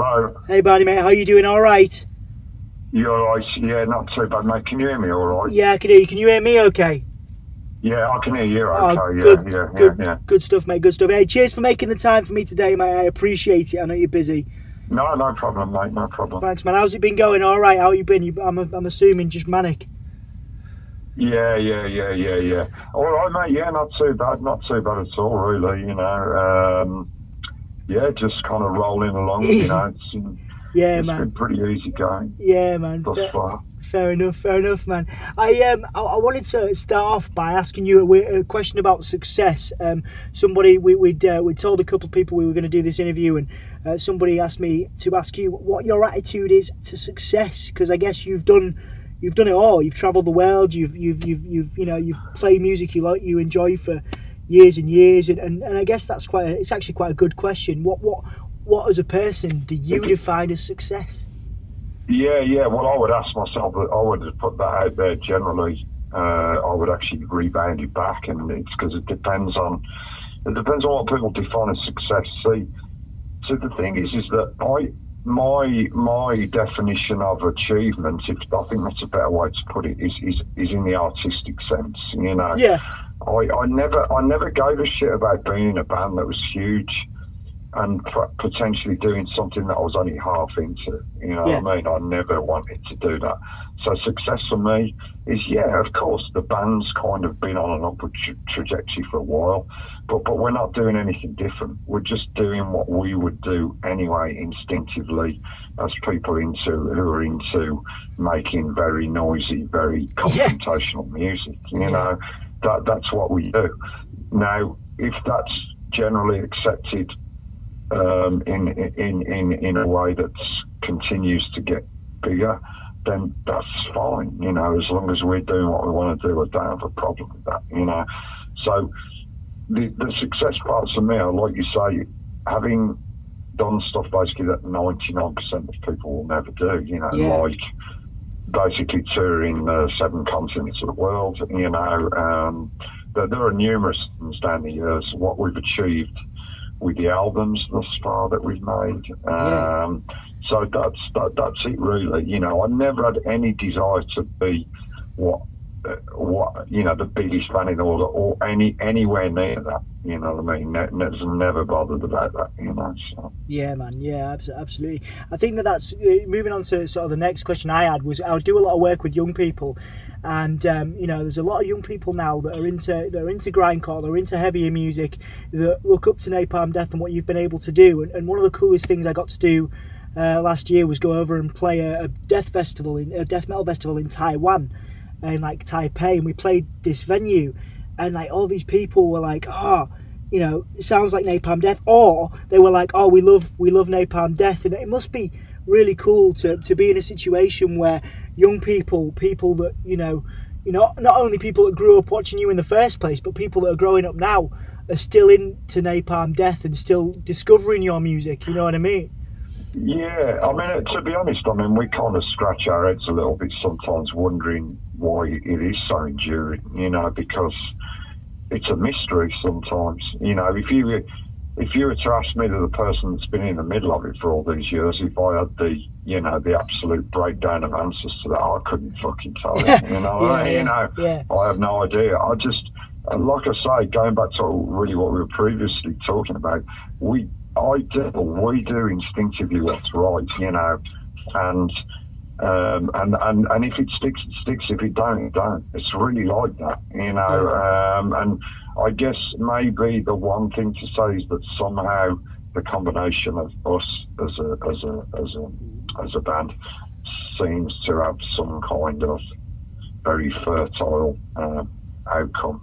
Hello. Hey, Barney, mate. How you doing? All right? You all right? Yeah, not too bad, mate. Can you hear me all right? Yeah, I can hear you. Can you hear me okay? Yeah, I can hear you. Oh, Okay, good, yeah. good stuff, mate. Good stuff. Hey, cheers for making the time for me today, mate. I appreciate it. I know you're busy. No problem, mate. No problem. Thanks, man. How's it been going? All right. How you been? I'm assuming just manic. Yeah. All right, mate. Yeah, not too bad. Not too bad at all, really. Yeah, just kind of rolling along. Yeah, It's man. been pretty easy going Yeah, man. thus far. Fair enough, man. I wanted to start off by asking you a question about success. Somebody we told a couple of people we were going to do this interview, and somebody asked me to ask you what your attitude is to success, because I guess you've done it all. You've travelled the world. You've played music you enjoy for years and years, and I guess it's actually quite a good question. What as a person do you define as success? Yeah. Well, I would ask myself, I would put that out there generally. I would actually rebound it back, and it's because it depends on what people define as success. See, so the thing is that my definition of achievement, I think that's a better way to put it, is in the artistic sense. Yeah. I never gave a shit about being in a band that was huge and potentially doing something that I was only half into. What I mean? I never wanted to do that. So success for me is, of course, the band's kind of been on an upward trajectory for a while, but we're not doing anything different. We're just doing what we would do anyway, instinctively, as people who are into making very noisy, very confrontational music. That's what we do. Now, if that's generally accepted in a way that continues to get bigger, then that's fine. As long as we're doing what we want to do, I don't have a problem with that. So the success parts for me are, like you say, having done stuff basically that 99% of people will never do. Like basically touring 7 continents of the world. There are numerous things down the years. What we've achieved with the albums thus far that we've made. So that's it, really. I never had any desire to be what the biggest band in the world or anywhere near that. You know what I mean? Never bothered about that. So. Yeah, man. Yeah, absolutely. I think that's moving on to sort of the next question I had was I do a lot of work with young people, and there's a lot of young people now that are into grindcore, they're into heavier music, that look up to Napalm Death and what you've been able to do. And one of the coolest things I got to do last year was go over and play a death metal festival in Taiwan, in like Taipei, and we played this venue, and like all these people were like, it sounds like Napalm Death, or they were like, we love Napalm Death. And it must be really cool to be in a situation where young people that not only people that grew up watching you in the first place, but people that are growing up now are still into Napalm Death and still discovering your music. You know what I mean? Yeah, I mean, to be honest, we kind of scratch our heads a little bit sometimes, wondering why it is so enduring. Because it's a mystery sometimes. If you were to ask me, the person that's been in the middle of it for all these years, if I had the absolute breakdown of answers to that, I couldn't fucking tell you. I have no idea. I just, like I say, going back to really what we were previously talking about, we do instinctively what's right, and if it sticks, it sticks. If it don't, it don't. It's really like that, and I guess maybe the one thing to say is that somehow the combination of us as a band seems to have some kind of very fertile outcome,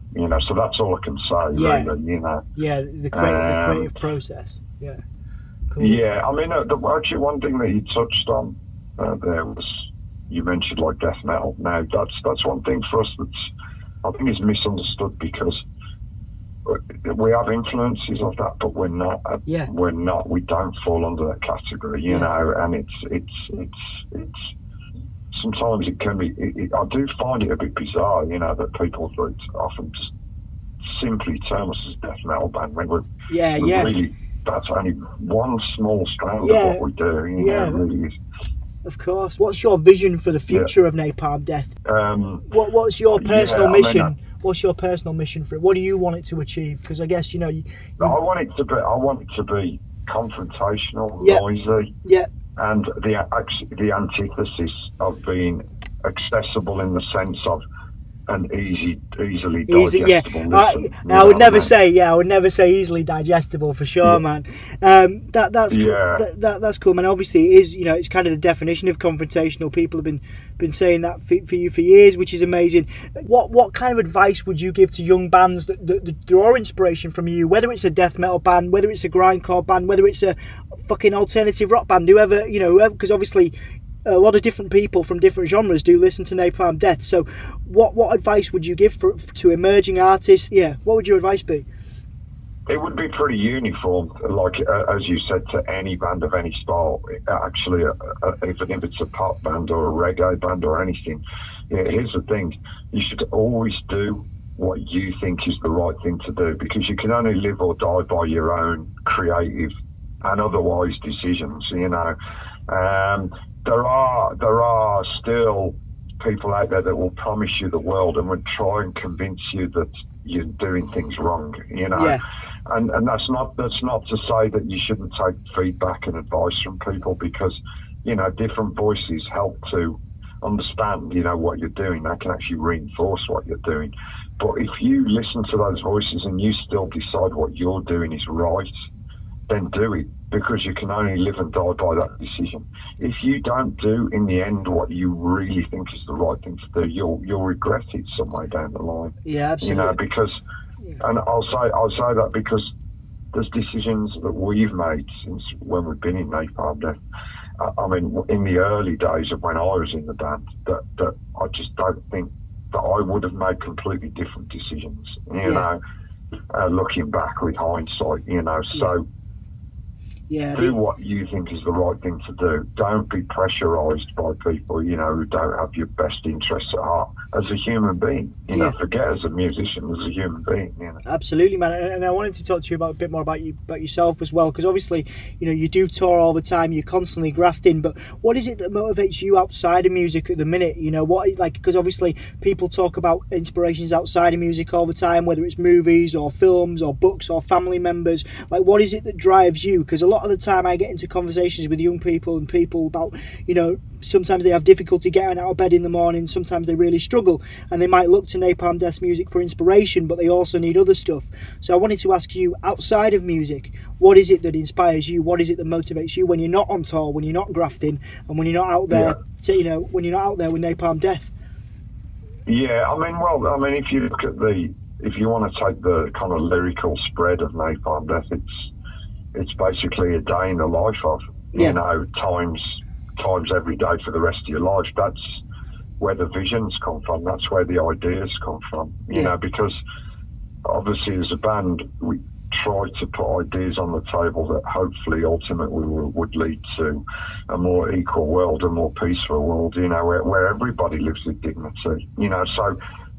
so that's all I can say, really, the creative process. Yeah, cool. Yeah, actually one thing that you touched on there was, you mentioned like death metal. Now that's one thing for us that's, I think, is misunderstood, because we have influences of that, but we're not. We don't fall under that category, and it's sometimes it can be. I do find it a bit bizarre, that people often just simply term us as death metal band when we're really that's only one small strand Yeah. of what we do. You Yeah. know, it really is. Of course. What's your vision for the future of Napalm Death? What's your personal mission? What's your personal mission for it? What do you want it to achieve? Because I guess I want it to be confrontational, Yeah. noisy, Yeah. and the antithesis of being accessible in the sense of an easily digestible listen. I would never say easily digestible for sure, man. That's cool. That's cool, man. Obviously, it is. It's kind of the definition of confrontational. People have been saying that for you for years, which is amazing. What kind of advice would you give to young bands that draw inspiration from you? Whether it's a death metal band, whether it's a grindcore band, whether it's a fucking alternative rock band, whoever, because obviously a lot of different people from different genres do listen to Napalm Death. So what advice would you give to emerging artists? Yeah, what would your advice be? It would be pretty uniform, like as you said, to any band of any style. Actually, even if it's a pop band or a reggae band or anything, here's the thing: you should always do what you think is the right thing to do, because you can only live or die by your own creative and otherwise decisions. There are still people out there that will promise you the world and would try and convince you that you're doing things wrong. Yeah. And that's not to say that you shouldn't take feedback and advice from people, because different voices help to understand what you're doing. They can actually reinforce what you're doing. But if you listen to those voices and you still decide what you're doing is right, then do it, because you can only live and die by that decision. If you don't do in the end what you really think is the right thing to do, you'll regret it somewhere down the line. Yeah, absolutely. And I'll say that because there's decisions that we've made since when we've been in Napalm Death. I mean, in the early days of when I was in the band, that I just don't think that I would have made completely different decisions. Looking back with hindsight, so. Yeah, do what you think is the right thing to do. Don't be pressurised by people, who don't have your best interests at heart. As a human being, forget as a musician, as a human being. Absolutely, man. And I wanted to talk to you a bit more about yourself as well, because obviously, you do tour all the time. You're constantly grafting. But what is it that motivates you outside of music at the minute? Because obviously people talk about inspirations outside of music all the time, whether it's movies or films or books or family members. Like, what is it that drives you? Because a lot of the time I get into conversations with young people and people about, sometimes they have difficulty getting out of bed in the morning, sometimes they really struggle, and they might look to Napalm Death's music for inspiration, but they also need other stuff. So I wanted to ask you, outside of music, what is it that inspires you? What is it that motivates you when you're not on tour, when you're not grafting, and when you're not out there, when you're not out there with Napalm Death? Yeah, if you look at if you want to take the kind of lyrical spread of Napalm Death, it's basically a day in the life of, times every day for the rest of your life. That's where the visions come from. That's where the ideas come from, because obviously as a band, we try to put ideas on the table that hopefully ultimately would lead to a more equal world, a more peaceful world, where everybody lives with dignity,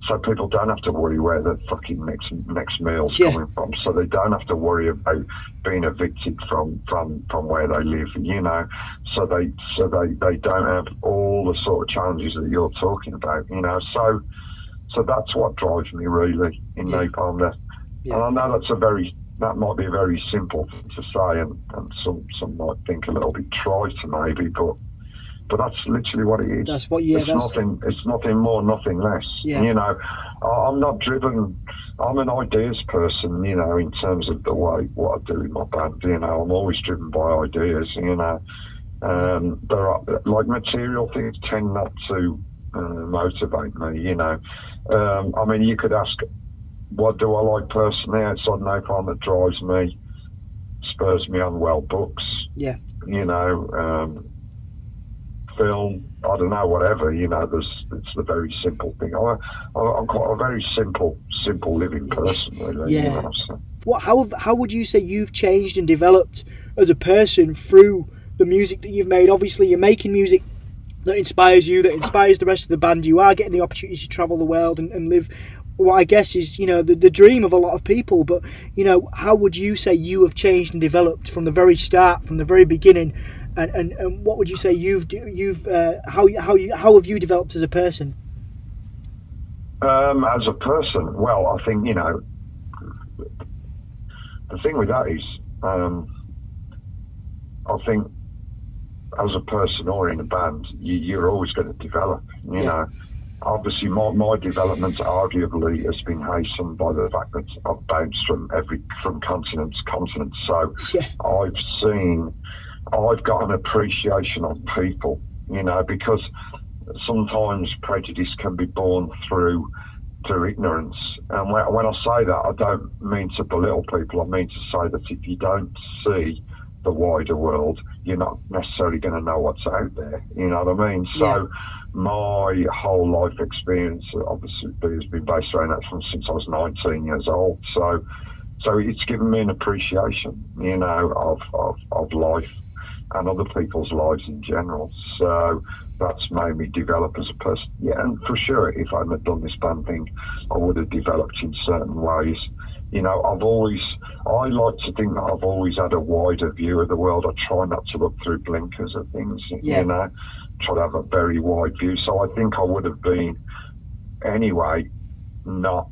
so people don't have to worry where the fucking next meal's coming from. So they don't have to worry about being evicted from where they live, So they don't have all the sort of challenges that you're talking about, So that's what drives me really in Napalm Death. Yeah. And I know that might be a very simple thing to say, and some might think a little bit trite maybe, but that's literally what it is. That's what. It's nothing more, nothing less. Yeah. I'm not driven. I'm an ideas person. In terms of the way what I do in my band. I'm always driven by ideas. There are material things tend not to motivate me. You could ask, what do I like personally outside Napalm that drives me, spurs me on? Well, books. Yeah. Film, I don't know, whatever, it's the very simple thing. I'm quite a very simple living person, really. Yeah. How would you say you've changed and developed as a person through the music that you've made? Obviously, you're making music that inspires you, that inspires the rest of the band. You are getting the opportunity to travel the world and live what I guess is, the dream of a lot of people. But, how would you say you have changed and developed from the very start, from the very beginning? And what would you say how have you developed as a person? As a person, well, I think, the thing with that is, I think as a person or in a band, you're always going to develop, you know. Obviously, my development arguably has been hastened by the fact that I've bounced from continent to continent. So I've got an appreciation of people, because sometimes prejudice can be born through ignorance. And when I say that, I don't mean to belittle people. I mean to say that if you don't see the wider world, you're not necessarily going to know what's out there. You know what I mean? So my whole life experience obviously has been based around that since I was 19 years old. So it's given me an appreciation, of life and other people's lives in general. So that's made me develop as a person. Yeah, and for sure, if I hadn't done this band thing, I would have developed in certain ways. I like to think that I've always had a wider view of the world. I try not to look through blinkers at things, try to have a very wide view. So I think I would have been, anyway, not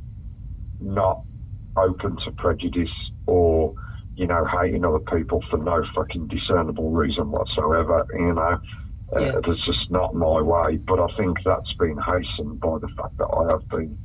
open to prejudice or, hating other people for no fucking discernible reason whatsoever, It's just not my way. But I think that's been hastened by the fact that I have been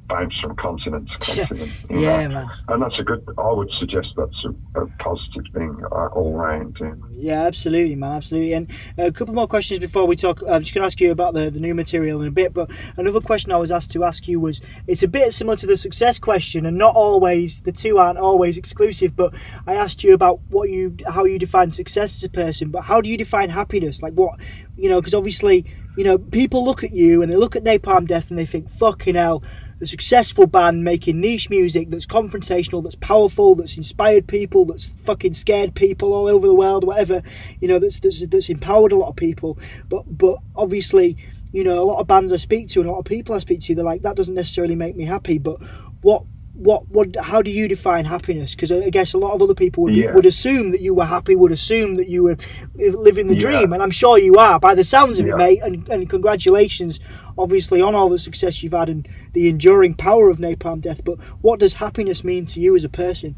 bounced from continent to continent. Man. And that's I would suggest that's a positive thing all round. Yeah, absolutely, man, absolutely. And a couple more questions before we talk. I'm just going to ask you about the new material in a bit, but another question I was asked to ask you was, it's a bit similar to the success question, and not always, the two aren't always exclusive, but I asked you about how you define success as a person, but how do you define happiness? Like what, because obviously, people look at you and they look at Napalm Death and they think, fucking hell, the successful band making niche music that's confrontational, that's powerful, that's inspired people, that's fucking scared people all over the world, whatever, that's empowered a lot of people. But obviously, a lot of bands I speak to and a lot of people I speak to, they're like, that doesn't necessarily make me happy. But how do you define happiness? Because I guess a lot of other people would assume that you were happy, would assume that you were living the dream, and I'm sure you are by the sounds of it, mate. And congratulations, obviously, on all the success you've had and the enduring power of Napalm Death. But what does happiness mean to you as a person?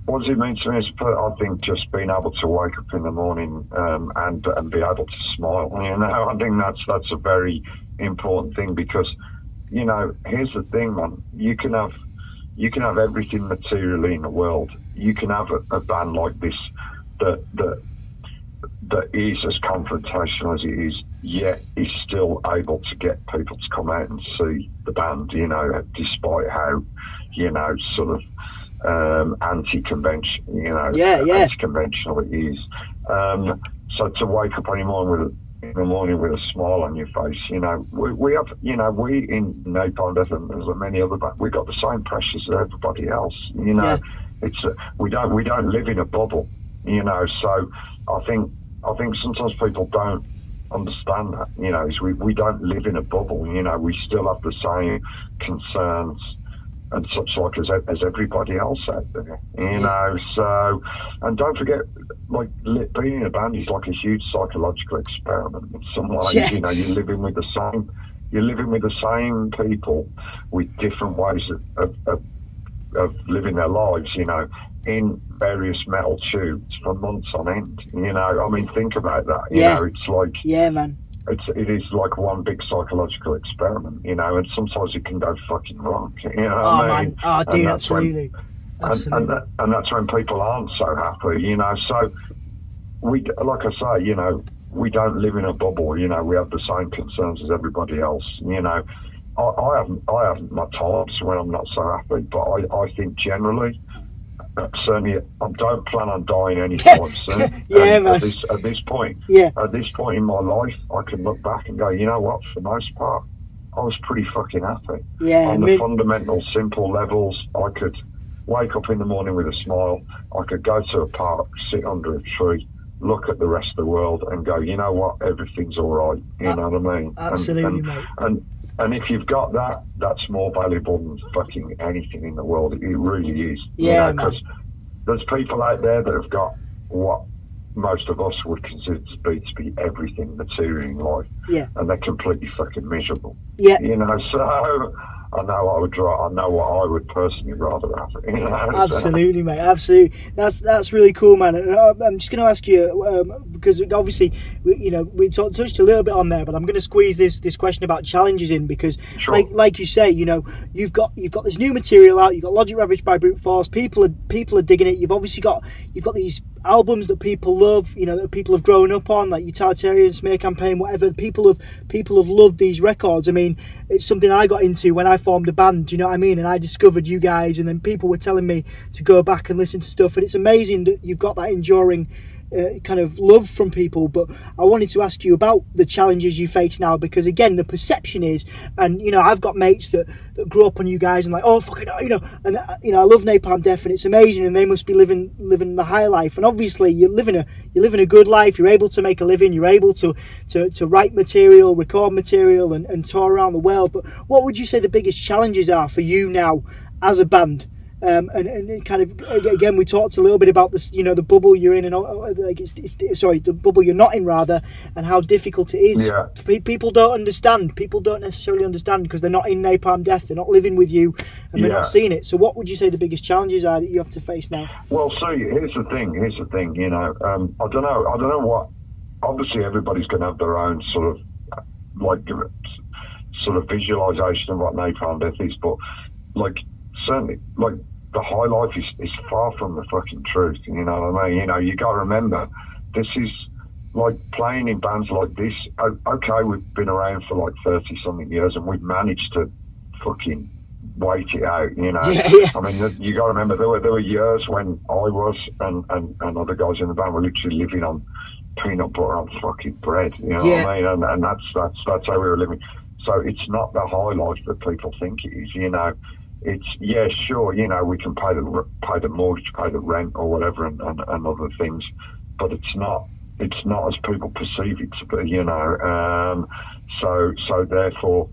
What does it mean to me as a person? I think just being able to wake up in the morning and be able to smile. I think that's a very important thing, because here's the thing, man. You can have everything materially in the world. You can have a band like this that is as confrontational as it is, yet is still able to get people to come out and see the band, despite how, sort of anti-conventional, anti-conventional it is. So to wake up in the morning with a smile on your face, we have, we in Napalm Death and there's many other bands, we got the same pressures as everybody else. It's we don't live in a bubble, So I think sometimes people don't understand that. We don't live in a bubble. We still have the same concerns and such like as everybody else out there, So, and don't forget, like, being in a band is like a huge psychological experiment in some ways. You're living with the same people with different ways of living their lives, in various metal tubes for months on end. I mean, think about that. It's like, man. It is like one big psychological experiment, and sometimes it can go fucking wrong. Man. Oh, dude, absolutely. And that's when people aren't so happy, So we, like I say, we don't live in a bubble. We have the same concerns as everybody else. I haven't my times when I'm not so happy, but I think generally, certainly, I don't plan on dying anytime soon. Man. At this point in my life, I can look back and go, you know what? For the most part, I was pretty fucking happy. On the fundamental, simple levels, I could wake up in the morning with a smile. I could go to a park, sit under a tree, look at the rest of the world, and go, you know what? Everything's all right. You know what I mean? Absolutely, mate. And if you've got that, that's more valuable than fucking anything in the world. It really is. Yeah, because there's people out there that have got what most of us would consider to be everything material in life. Yeah. And they're completely fucking miserable. Yeah. So I know what I would personally rather have. Absolutely, mate. Absolutely. That's really cool, man. And I'm just going to ask you because obviously, we touched a little bit on there, but I'm going to squeeze this question about challenges in because, sure. like you say, you've got this new material out. You've got Logic Ravaged by Brute Force. People are digging it. You've obviously got these albums that people love. That people have grown up on, like Utilitarian, Smear Campaign, whatever. People have loved these records. I mean, it's something I got into when I formed a band, you know what I mean? And I discovered you guys, and then people were telling me to go back and listen to stuff, and it's amazing that you've got that enduring kind of love from people. But I wanted to ask you about the challenges you face now, because again, the perception is, and I've got mates that grew up on you guys and like, oh fucking, and I love Napalm Death and it's amazing, and they must be living the high life, and obviously you're living a good life. You're able to make a living, you're able to write material, record material, and tour around the world. But what would you say the biggest challenges are for you now as a band? And kind of, again, we talked a little bit about this, the bubble you're in, and like the bubble you're not in, rather, and how difficult it is. Yeah. People don't understand. People don't necessarily understand because they're not in Napalm Death. They're not living with you, and they're not seeing it. So, what would you say the biggest challenges are that you have to face now? Well, see, here's the thing. I don't know what. Obviously, everybody's going to have their own sort of visualization of what Napalm Death is, but certainly, the high life is far from the fucking truth. You know what I mean? You got to remember, this is like playing in bands like this. Okay, we've been around for 30-something years, and we've managed to fucking wait it out. Yeah. I mean, you got to remember there were years when I was and other guys in the band were literally living on peanut butter on fucking bread. You know what I mean? And that's how we were living. So it's not the high life that people think it is. It's sure, we can pay the mortgage, pay the rent or whatever, and other things, but it's not as people perceive it to be. So therefore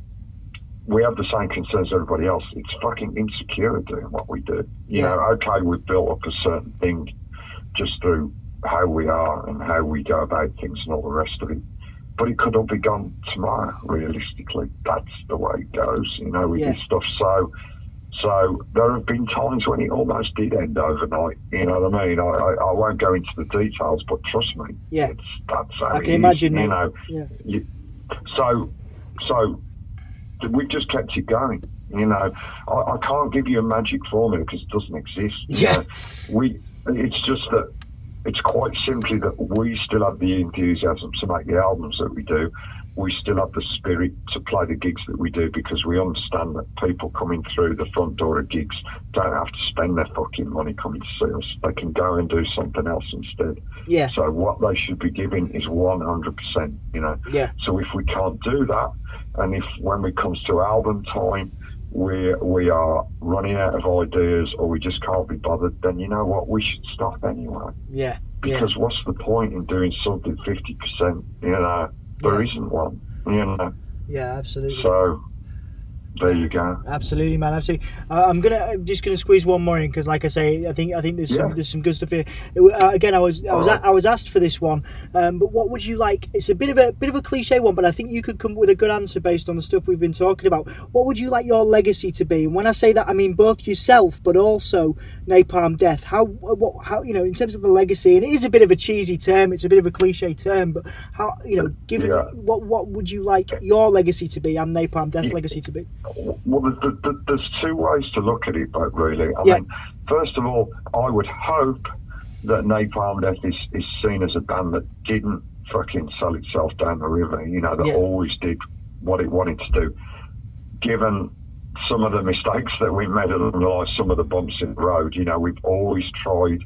we have the same concerns as everybody else. It's fucking insecure doing what we do. Okay, we've built up a certain thing just through how we are and how we go about things and all the rest of it. But it could all be gone tomorrow, realistically. That's the way it goes, with this stuff. So there have been times when it almost did end overnight. You know what I mean? I won't go into the details, but trust me, that's how I can imagine. So we've just kept it going. I can't give you a magic formula because it doesn't exist. It's just that it's quite simply that we still have the enthusiasm to make the albums that we do. We still have the spirit to play the gigs that we do, because we understand that people coming through the front door of gigs don't have to spend their fucking money coming to see us. They can go and do something else instead. Yeah. So what they should be giving is 100%, Yeah. So if we can't do that, and if when it comes to album time, we are running out of ideas, or we just can't be bothered, then you know what, we should stop anyway. Yeah. Because what's the point in doing something 50%? There isn't one. Yeah, absolutely. So there you go. Absolutely, man. Absolutely. I'm just gonna squeeze one more in, because, like I say, I think there's some good stuff here. Again, I was asked for this one, but what would you like? It's a bit of a cliche one, but I think you could come up with a good answer based on the stuff we've been talking about. What would you like your legacy to be? And when I say that, I mean both yourself, but also Napalm Death. How in terms of the legacy, and it is a bit of a cheesy term, it's a bit of a cliche term, but how given what would you like your legacy to be and Napalm Death legacy to be? Well, there's two ways to look at it, but really, I mean, first of all, I would hope that Napalm Death is seen as a band that didn't fucking sell itself down the river, that always did what it wanted to do. Given some of the mistakes that we made along the line, some of the bumps in the road, we've always tried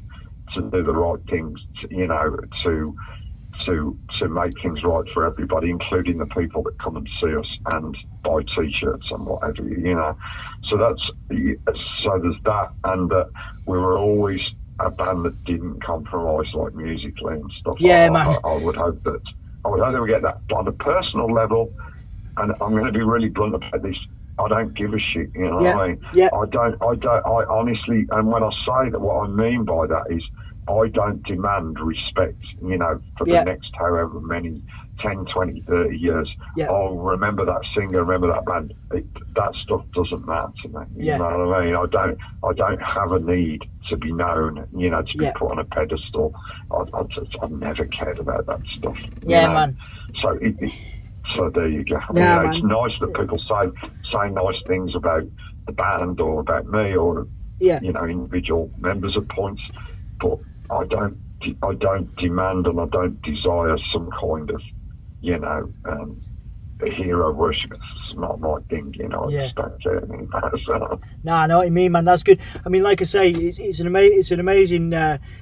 to do the right things, to make things right for everybody, including the people that come and see us and buy T-shirts and whatever, So there's that, and that we were always a band that didn't compromise, musically and stuff. Yeah, I would hope that we get that on a personal level, and I'm going to be really blunt about this. I don't give a shit, you know what I mean? Yeah. I honestly, and when I say that, what I mean by that is I don't demand respect, you know, for the next however many 10, 20, 30 years. Yeah. I'll remember that singer, remember that band. That stuff doesn't matter to me. You know what I mean? I don't have a need to be known, you know, to be put on a pedestal. I've never cared about that stuff. Yeah, you know? man. So there you go. I mean, it's nice that people say nice things about the band or about me or you know, individual members at points, but I don't demand and I don't desire some kind of, you know, a hero worship. It's not my thing, you know. I just don't care anymore. So. No, I know what you mean, man. That's good. I mean, like I say, it's an amazing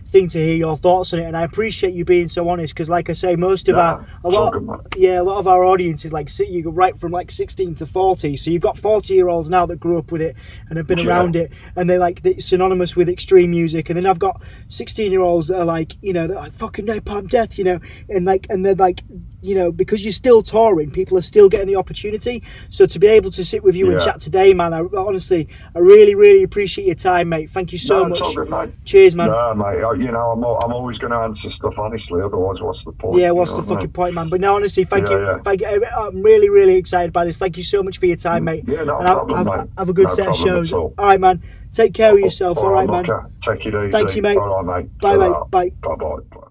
thing to hear your thoughts on it, and I appreciate you being so honest. Because, like I say, most of a lot of our audience is like you go right from like 16 to 40. So you've got 40-year-olds now that grew up with it and have been around it, and they're like synonymous with extreme music. And then I've got 16-year-olds that are like, you know, they're like fucking Napalm Death, you know, and they're like, you know, because you're still touring, people are still getting the opportunity. So to be able to sit with you and chat today, man, I really, really appreciate your time, mate. Thank you so much. All good, mate. Cheers, man. No, mate. You know, I'm always going to answer stuff honestly. Otherwise, what's the point? Yeah, what's the fucking point, man? But no, honestly, thank you. Thank you. I'm really, really excited by this. Thank you so much for your time, mate. Yeah, no problem, mate. Have a good set of shows. All right, man. Take care of yourself. All right, man. Take it easy. Thank you, mate. All right, mate. Bye, mate. Bye. Bye-bye.